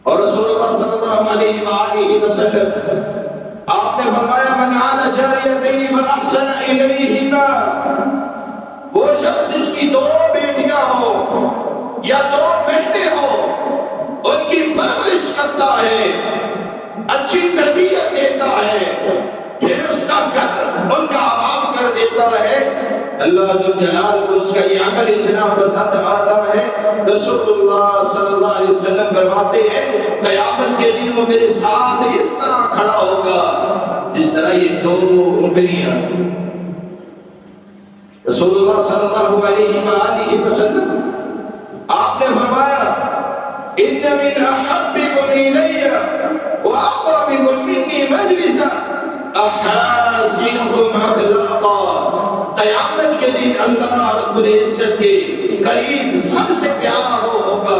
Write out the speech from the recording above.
اور رسول اللہ صلی اللہ علیہ وآلہ وسلم آپ نے فرمایا من عال جاریتین فاحسن الیہما، وہ شخص جس کی 2 بیٹیاں ہو یا 2 بہنیں ہو، ان کی پرورش کرتا ہے، اچھی تربیت دیتا ہے، پھر اس کا گھر ان کا آباد کر دیتا ہے، اللہ عز جلال کو اس کا یہ عمل اتنا پسند آتا ہے، رسول اللہ صلی اللہ علیہ وسلم فرماتے ہیں قیامت کے دن وہ میرے ساتھ اس طرح کھڑا ہوگا جس طرح یہ 2 انگلیاں۔ رسول اللہ صلی اللہ علیہ وآلہ وسلم آپ نے فرمایا ان من احبکم الی واقربکم منی مجلسا احاسنکم اخلاقا، قیامت کے دن اللہ رب العزت کے قریب سب سے پیارا وہ ہوگا